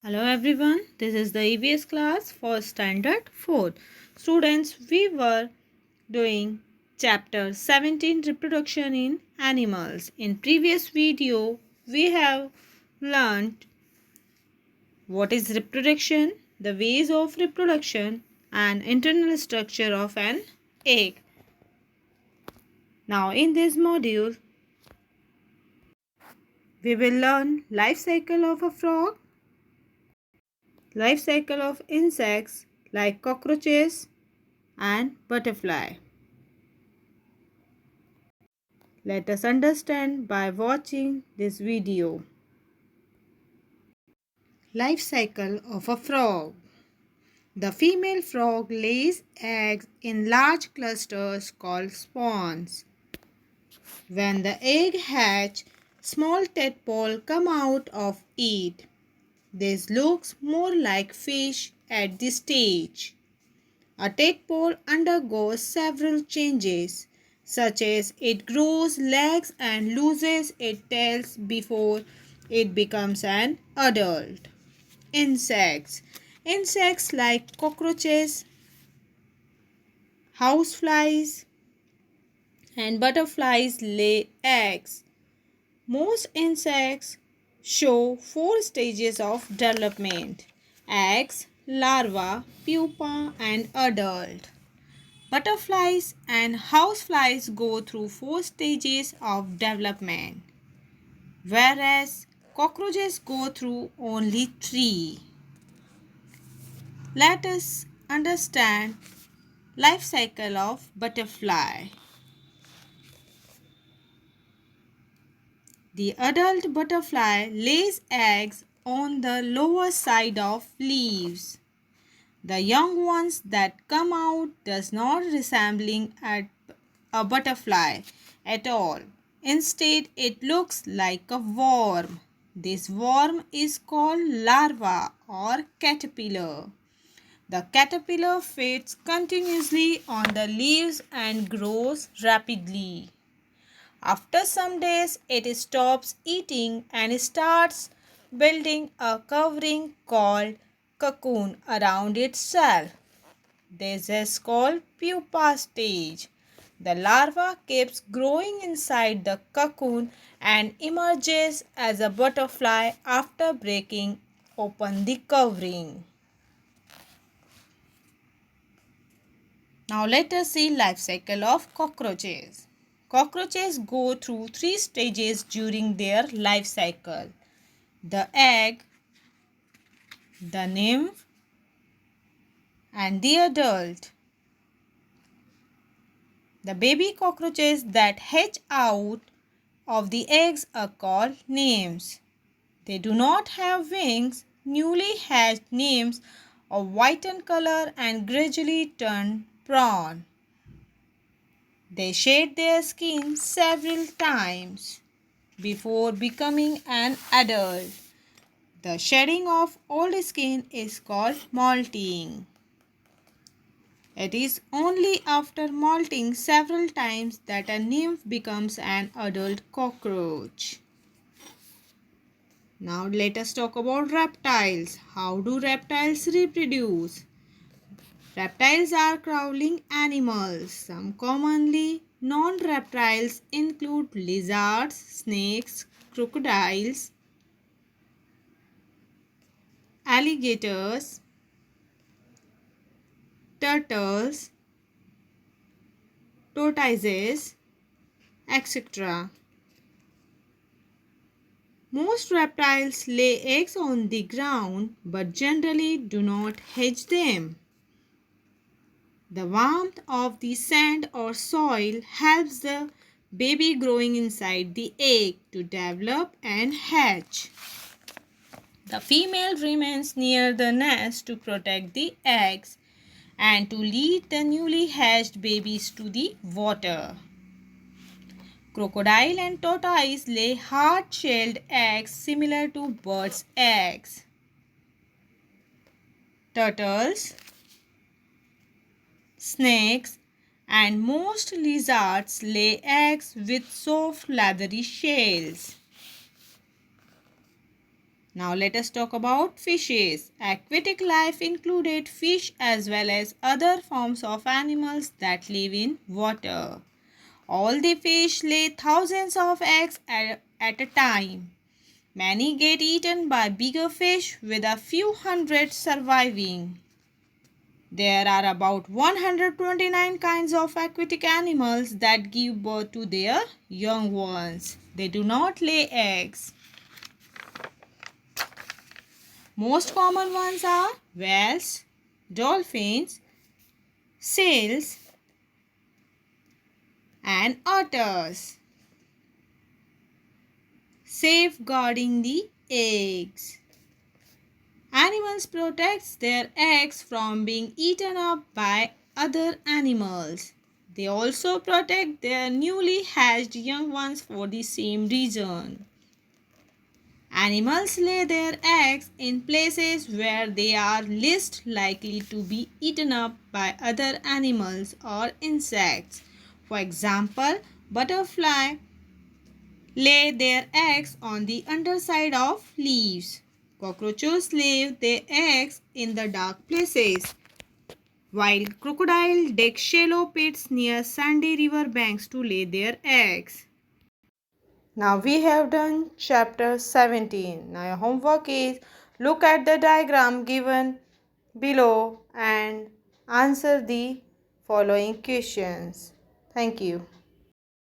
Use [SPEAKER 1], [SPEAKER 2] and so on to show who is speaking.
[SPEAKER 1] Hello everyone, this is the EVS class for Standard 4. Students, we were doing chapter 17 Reproduction in Animals. In previous video, we have learned what is reproduction, the ways of reproduction and internal structure of an egg. Now in this module, we will learn life cycle of a frog, life cycle of insects like cockroaches and butterfly. Let us understand by watching this video. Life cycle of a frog. The female frog lays eggs in large clusters called spawns. When the egg hatch, small tadpole come out of it. This looks more like fish at this stage. A tadpole undergoes several changes, such as it grows legs and loses its tail before it becomes an adult. Insects. Insects like cockroaches, houseflies, and butterflies lay eggs. Most insects show 4 stages of development: eggs, larva, pupa, and adult. Butterflies and houseflies go through 4 stages of development, whereas cockroaches go through only 3. Let us understand life cycle of butterfly. The adult butterfly lays eggs on the lower side of leaves. The young ones that come out does not resembling a butterfly at all. Instead, it looks like a worm. This worm is called larva or caterpillar. The caterpillar feeds continuously on the leaves and grows rapidly. After some days, it stops eating and starts building a covering called cocoon around itself. This is called pupa stage. The larva keeps growing inside the cocoon and emerges as a butterfly after breaking open the covering. Now let us see life cycle of cockroaches. Cockroaches go through 3 stages during their life cycle: the egg, the nymph, and the adult. The baby cockroaches that hatch out of the eggs are called nymphs. They do not have wings. Newly hatched nymphs are white in color and gradually turn brown. They shed their skin several times before becoming an adult. The shedding of old skin is called molting. It is only after molting several times that a nymph becomes an adult cockroach. Now let us talk about reptiles. How do reptiles reproduce? Reptiles are crawling animals. Some commonly known reptiles include lizards, snakes, crocodiles, alligators, turtles, tortoises, etc. Most reptiles lay eggs on the ground but generally do not hatch them. The warmth of the sand or soil helps the baby growing inside the egg to develop and hatch. The female remains near the nest to protect the eggs and to lead the newly hatched babies to the water. Crocodile and tortoise lay hard-shelled eggs similar to birds' eggs. Turtles, snakes, and most lizards lay eggs with soft leathery shells. Now let us talk about fishes. Aquatic life included fish as well as other forms of animals that live in water. All the fish lay thousands of eggs at a time. Many get eaten by bigger fish with a few hundred surviving. There are about 129 kinds of aquatic animals that give birth to their young ones. They do not lay eggs. Most common ones are whales, dolphins, seals, and otters. Safeguarding the eggs. Animals protect their eggs from being eaten up by other animals. They also protect their newly hatched young ones for the same reason. Animals lay their eggs in places where they are least likely to be eaten up by other animals or insects. For example, butterflies lay their eggs on the underside of leaves. Cockroaches lay their eggs in the dark places, while crocodiles dig shallow pits near sandy river banks to lay their eggs. Now we have done chapter 17. Now your homework is look at the diagram given below and answer the following questions. Thank you.